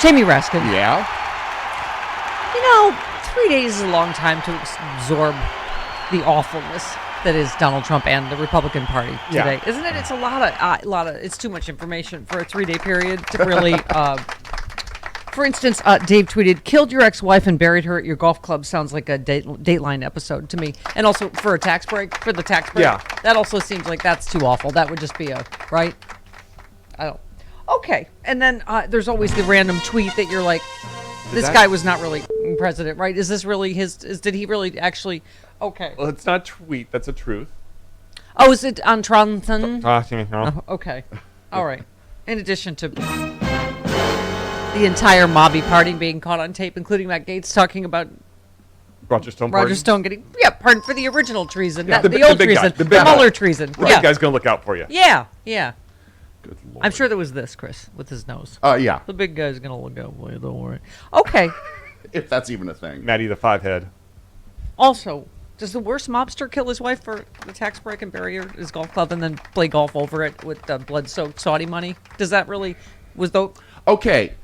Jamie Raskin. Yeah. 3 days is a long time to absorb the awfulness that is Donald Trump and the Republican Party today, isn't it? It's a lot of. It's too much information for a 3-day period to really. For instance, Dave tweeted, "Killed your ex-wife and buried her at your golf club." Sounds like a Dateline episode to me. And also for the tax break, that also seems like that's too awful. That would just be right. I don't. Okay, and then there's always the random tweet that you're like, this guy was not really president, right? Is this really his? Did he really actually? Okay. Well, it's not a tweet. That's a truth. Oh, is it on Tronson? Oh, okay. All right. In addition to the entire Mobby party being caught on tape, including Matt Gaetz talking about Roger Stone getting pardon for the original treason, not the old big treason, guy, the big Mueller guy. treason. Right. Yeah. That guy's going to look out for you. Yeah. Good Lord. I'm sure there was this, Chris, with his nose. Yeah. The big guy's going to look out for you, don't worry. Okay. If that's even a thing. Matty the Five-Head. Also, does the worst mobster kill his wife for the tax break and bury her at his golf club and then play golf over it with blood-soaked Saudi money? Does that really... Okay.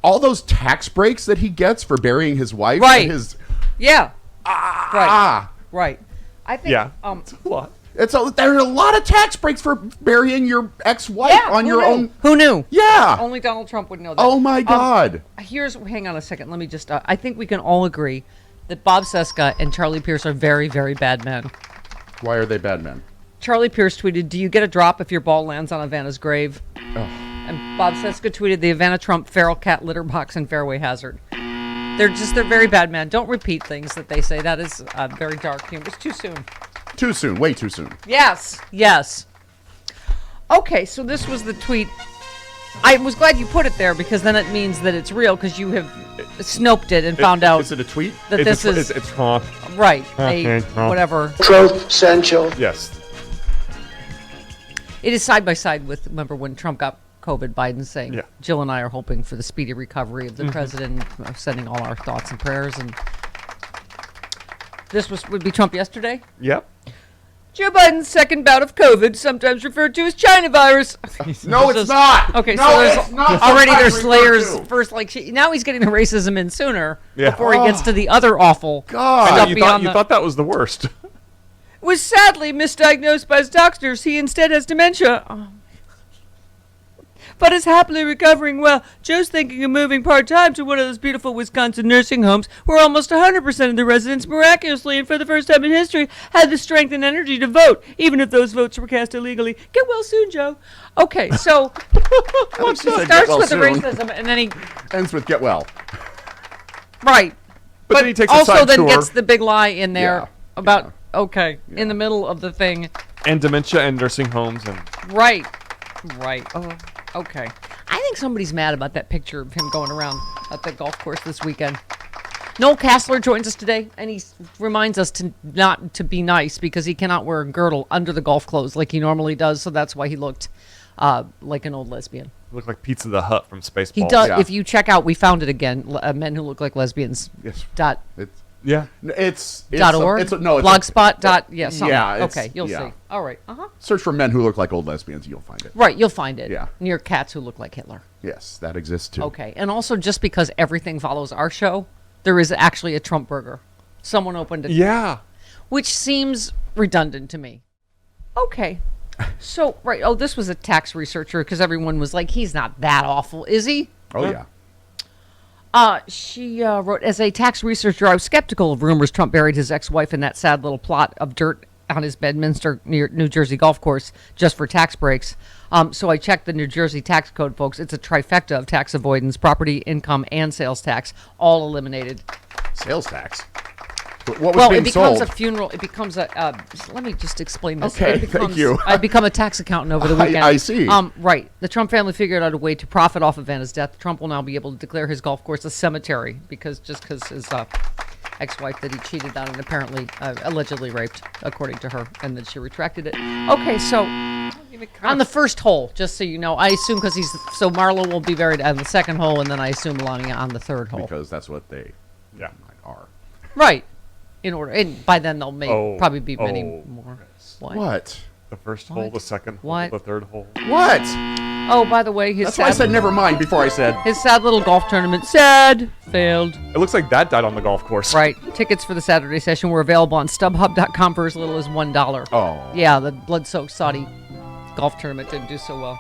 All those tax breaks that he gets for burying his wife. Right. And Yeah. Ah. Right. I think... Yeah. It's a lot. There's a lot of tax breaks for burying your ex-wife on your own. Who knew? Yeah. Only Donald Trump would know that. Oh, my God. Hang on a second. Let me just... I think we can all agree that Bob Cesca and Charlie Pierce are very, very bad men. Why are they bad men? Charlie Pierce tweeted, "Do you get a drop if your ball lands on Ivana's grave?" Oh. And Bob Cesca tweeted, "The Ivana Trump feral cat litter box and fairway hazard." They're very bad men. Don't repeat things that they say. That is very dark humor. It's too soon. Too soon. Way too soon. Yes. Okay, so this was the tweet. I was glad you put it there because then it means that it's real because you have snoped it and found out. Is it a tweet? That It's Trump. right. Trump. Whatever. Truth Central. Yes. It is side by side with, remember when Trump got COVID, Biden saying, Yeah. Jill and I are hoping for the speedy recovery of the president, sending all our thoughts and prayers. And this would be Trump yesterday. Yep. Joe Biden's second bout of COVID, sometimes referred to as China virus. No, it's not. Okay, no, so it's not already there's sometimes layers. referred to. First, now he's getting the racism in sooner Yeah. before he gets to the other awful God. stuff You beyond thought that was the worst. was sadly misdiagnosed by his doctors. He instead has dementia. But is happily recovering well. Joe's thinking of moving part-time to one of those beautiful Wisconsin nursing homes where almost 100% of the residents miraculously and for the first time in history had the strength and energy to vote, even if those votes were cast illegally. Get well soon, Joe. Okay, so He said, starts "Get well with the soon." racism and then he... Ends with get well. Right. But then he takes a also side then tour. gets the big lie in there Yeah. about, in the middle of the thing. And dementia and nursing homes. And Right. Okay. I think somebody's mad about that picture of him going around at the golf course this weekend. Noel Kassler joins us today, and he reminds us to not to be nice because he cannot wear a girdle under the golf clothes like he normally does, so that's why he looked like an old lesbian. looked like Pizza the Hut from Spaceballs. He does. Yeah. If you check out, we found it again, men who look like lesbians. Yes. Dot Yeah. It's .org? Blogspot. Something. Yeah, Okay, you'll see. All right. Search for men who look like old lesbians. You'll find it. Right, you'll find it. Yeah. Near cats who look like Hitler. Yes, that exists too. Okay, and also just because everything follows our show, there is actually a Trump burger. Someone opened it. Yeah. Which seems redundant to me. Okay. So, right. Oh, this was a tax researcher because everyone was like, he's not that awful, is he? Oh yeah. She wrote, as a tax researcher, I was skeptical of rumors Trump buried his ex-wife in that sad little plot of dirt on his Bedminster, New Jersey golf course just for tax breaks. So I checked the New Jersey tax code, folks. It's a trifecta of tax avoidance, property, income, and sales tax, all eliminated. Sales tax. But what was being it becomes sold? a funeral. It becomes a. Let me just explain this. Okay, thank you. I become a tax accountant over the weekend. I see. Right. The Trump family figured out a way to profit off of Vanna's death. Trump will now be able to declare his golf course a cemetery because his ex-wife that he cheated on and apparently allegedly raped, according to her, and then she retracted it. Okay, so on the first hole, just so you know, I assume because Marlo will be buried on the second hole, and then I assume Melania on the third hole. Because that's what they are. Right. In order, and by then there'll probably be many oh. more. What? The first hole, What? the second hole, What? the third hole. What? Oh, by the way, his That's why I said never mind before I said. his sad little golf tournament failed. It looks like that died on the golf course. Right. Tickets for the Saturday session were available on StubHub.com for as little as $1. Oh. Yeah, the blood-soaked Saudi golf tournament didn't do so well.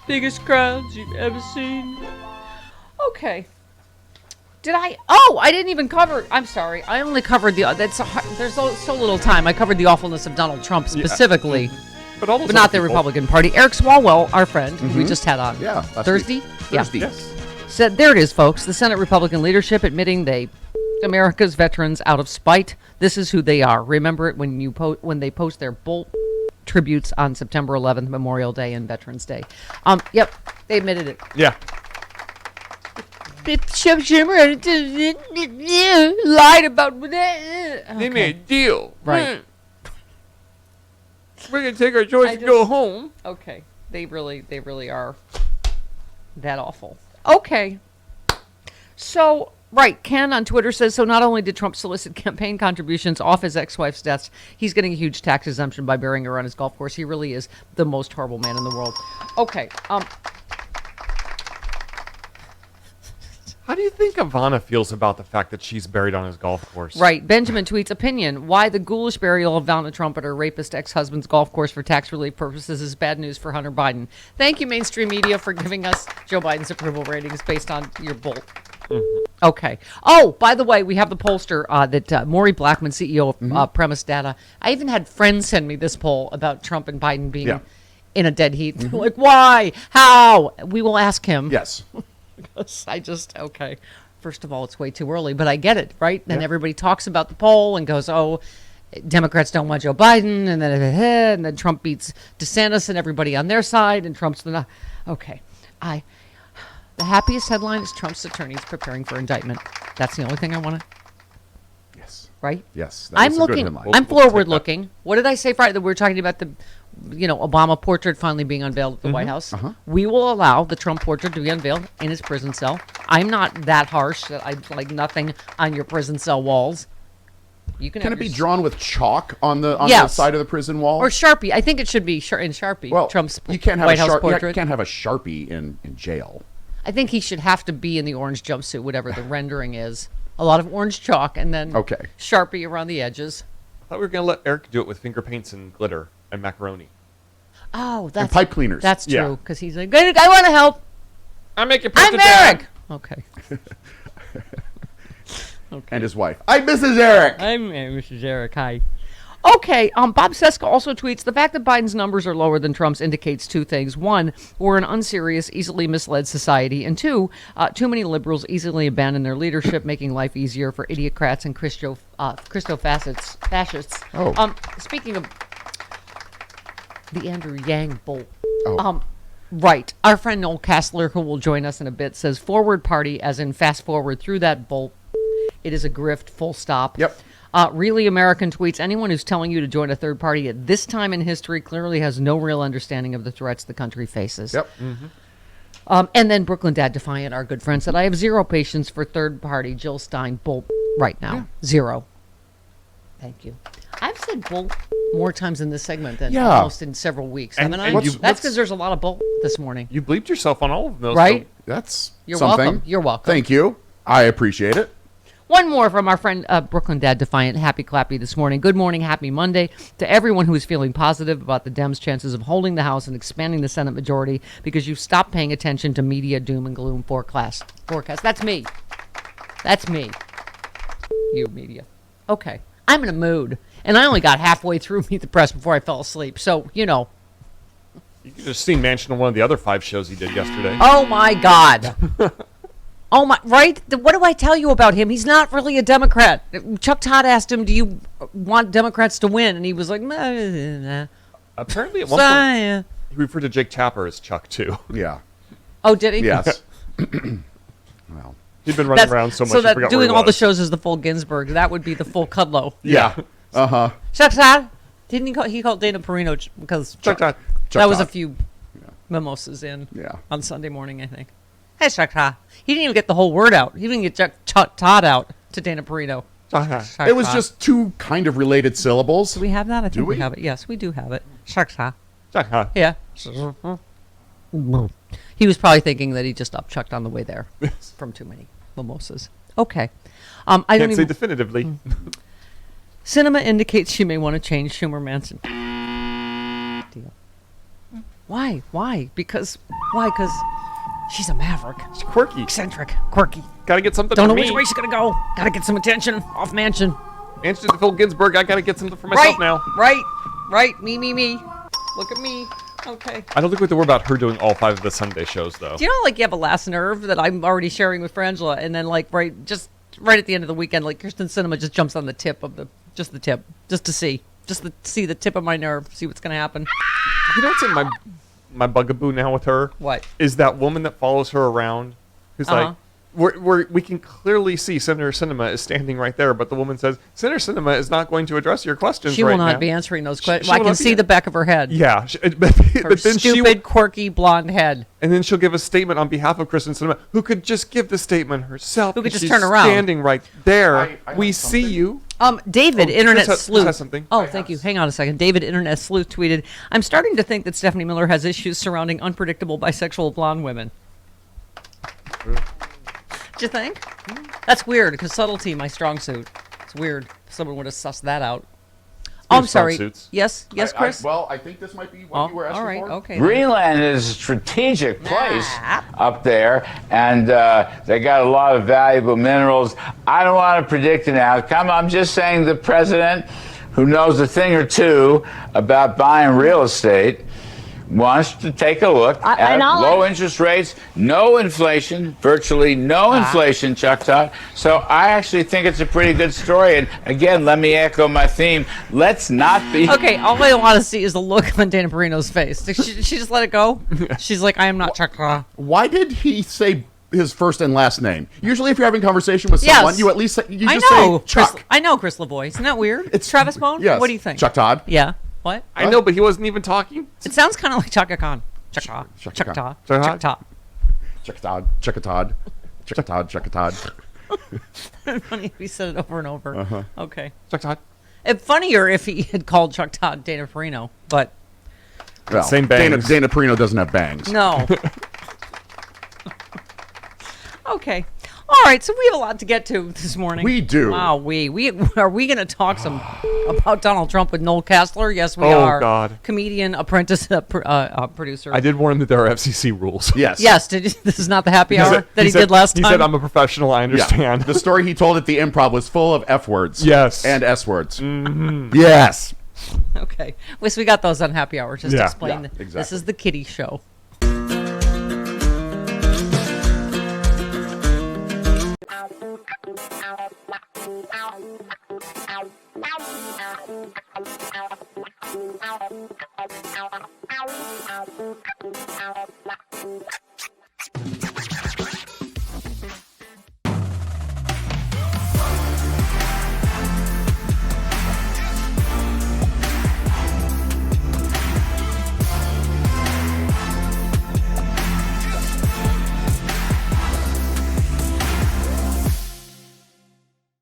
Biggest crowds you've ever seen. Okay. Did I? Oh, I didn't even cover. I'm sorry. I only covered the. There's so little time. I covered the awfulness of Donald Trump specifically, But, all those but not other the people- Republican Party. Eric Swalwell, our friend, who we just had on Yeah. last Thursday. week. Yeah. Thursday. Yes. Said there it is, folks. The Senate Republican leadership admitting they America's veterans out of spite. This is who they are. Remember it when when they post their bull tributes on September 11th, Memorial Day and Veterans Day. Yep, they admitted it. Yeah. Chuck Schumer lied about They okay. made a deal. Right. We're going to take our choice I and go just- home. Okay, they really are that awful. Okay, so right, Ken on Twitter says so. Not only did Trump solicit campaign contributions off his ex-wife's deaths, he's getting a huge tax exemption by burying her on his golf course. He really is the most horrible man in the world. Okay, How do you think Ivana feels about the fact that she's buried on his golf course? right. Benjamin tweets opinion: why the ghoulish burial of Ivana Trump at her rapist ex-husband's golf course for tax relief purposes is bad news for Hunter Biden. Thank you, mainstream media, for giving us Joe Biden's approval ratings based on your bull. Okay. Oh, by the way, we have the pollster that Maury Blackman, CEO of Premise Data. I even had friends send me this poll about Trump and Biden being Yeah. in a dead heat. Like, why? How? We will ask him. Yes. I just, okay. First of all, it's way too early, but I get it, right? Then everybody talks about the poll and goes, oh, Democrats don't want Joe Biden, and then Trump beats DeSantis and everybody on their side, and Trump's the, okay. The happiest headline is Trump's attorneys preparing for indictment. That's the only thing I want to, Yes. right? Yes. I'm is a good looking, headline. I'm We'll take forward that. looking. What did I say Friday? That we were talking about the, Obama portrait finally being unveiled at the White House. We will allow the Trump portrait to be unveiled in his prison cell. I'm not that harsh that I'd like nothing on your prison cell walls. You can Can have it be your drawn with chalk on the Yes. side of the prison wall? or Sharpie. I think it should be in Sharpie. well, Trump's you can't have White a House you portrait. can't have a Sharpie in jail. I think he should have to be in the orange jumpsuit, whatever the rendering is. A lot of orange chalk and then Okay. Sharpie around the edges. I thought we were going to let Eric do it with finger paints and glitter and macaroni. Oh, that's pipe cleaners. That's Yeah. true because he's like, I want to help. I make it. I'm Eric. Okay. And his wife. I'm Mrs. Eric. I'm Mrs. Eric. Hi. Okay. Bob Seska also tweets the fact that Biden's numbers are lower than Trump's indicates two things: one, we're an unserious, easily misled society, and two, too many liberals easily abandon their leadership, making life easier for idiocrats and fascists. Oh. Speaking of the Andrew Yang bull. Oh. Right. Our friend Noel Castler, who will join us in a bit, says forward party, as in fast forward through that bull. It is a grift, full stop. Yep. Really American tweets, anyone who's telling you to join a third party at this time in history clearly has no real understanding of the threats the country faces. Yep. And then Brooklyn Dad Defiant, our good friend, said, I have zero patience for third party Jill Stein bull right now. Zero. Thank you. I've said bull more times in this segment than Yeah. almost in several weeks, And- haven't and I? you- That's because there's a lot of bull this morning. You bleeped yourself on all of those. Right? That's You're something. welcome. You're welcome. Thank you. I appreciate it. One more from our friend Brooklyn Dad Defiant. Happy clappy this morning. Good morning. Happy Monday to everyone who is feeling positive about the Dems' chances of holding the House and expanding the Senate majority because you've stopped paying attention to media doom and gloom forecast. That's me. That's me. You media. Okay. I'm in a mood. And I only got halfway through Meet the Press before I fell asleep. So, You could have seen Manchin on one of the other 5 shows he did yesterday. Oh my God. Oh my, right? What do I tell you about him? He's not really a Democrat. Chuck Todd asked him, do you want Democrats to win? And he was like, nah. Apparently at one point, he referred to Jake Tapper as Chuck, too. Yeah. Oh, did he? Yes. Well. He'd been running around so much, So he that forgot doing where he all the was. shows is the full Ginsburg. That would be the full Kudlow. Yeah. Uh-huh. Chuck Todd? Didn't he call Dana Perino because Chuck Todd. that was a Todd. few mimosas in Yeah. on Sunday morning, I think. Hey, Chuck Todd. He didn't even get the whole word out. He didn't get Chuck Todd out to Dana Perino. Shakha. It was just two kind of related syllables. Do we have that? I think we we? have it. Yes, we do have it. Shakha. Shakha. Yeah. He was probably thinking that he just upchucked on the way there from too many mimosas. Okay. I don't Can't say even. definitively. Cinema indicates she may want to change Schumer Manson. Deal. Why? Why? Because she's a maverick. She's quirky. Eccentric. Quirky. Gotta get something Don't for know me. which way she's going to go. Got to get some attention off Mansion. Answer to Phil Ginsburg. I gotta get something for myself now. Right. Me. Look at me. Okay. I don't think we have to worry about her doing all 5 of the Sunday shows, though. Do you know, like, you have a last nerve that I'm already sharing with Frangela, and then, like, right at the end of the weekend, like, Kirsten Cinema just jumps on the tip of the tip, just to see the tip of my nerve, see what's gonna happen. You know what's in my bugaboo now with her? What? Is that woman that follows her around, who's like, we can clearly see Senator Sinema is standing right there, but the woman says, Senator Sinema is not going to address your questions She right will not now. be answering those questions. She I will can not be- see the back of her head. Yeah, Her but then stupid, quirky blonde head. and then she'll give a statement on behalf of Kristen Sinema, who could just give the statement herself. Who could because just she's turn around. standing right there. I We have see something. you. David, Oh, Internet Chris Sleuth. has something. Oh, thank you. Hang on a second. David, Internet Sleuth, tweeted, I'm starting to think that Stephanie Miller has issues surrounding unpredictable bisexual blonde women. Do you think? That's weird, because subtlety, my strong suit. It's weird. Someone would have sussed that out. Oh, I'm Your strong sorry. suits. Yes, Chris? I think this might be what you were asking all right. for. Okay. Greenland is a strategic place up there, and they got a lot of valuable minerals. I don't want to predict an outcome. I'm just saying the president, who knows a thing or two about buying real estate, wants to take a look at low interest rates, no inflation, virtually no inflation, Chuck Todd. So I actually think it's a pretty good story. And again, let me echo my theme. Let's not be... Okay, all I want to see is the look on Dana Perino's face. Did she just let it go? She's like, I am not Chuck. Why did he say his first and last name? Usually, if you're having a conversation with Yes. someone, you at least say, you I just know, say Chuck. I know Chris Lavoie. Isn't that weird? It's Travis Bone? Yes. What do you think? Chuck Todd. Yeah. What? I know, but he wasn't even talking. It sounds kind of like Chaka Khan. Chuck Khan. Todd. Chuck Chuck Todd. Todd. Chuck Todd. Chuck Todd. Chuck Todd. Chuck Todd. Funny if he said it over and over. Okay. Chuck Todd. It'd funnier if he had called Chuck Todd Dana Perino, but Well, Same Dana bangs. Perino doesn't have bangs. no. Okay. All right, so we have a lot to get to this morning. We do. Wow, we are we going to talk some about Donald Trump with Noel Castler? Yes, we Oh, are. God. Comedian, apprentice, producer. I did warn him that there are FCC rules. Yes. Yes, this is not the happy hour that he said- did last time. He said, I'm a professional, I Yeah. understand. The story he told at the Improv was full of F words. Yes. And S words. Mm-hmm. Yes. Okay. So we got those on happy hour just to Yeah. explain. Yeah, This exactly. is the kiddie show.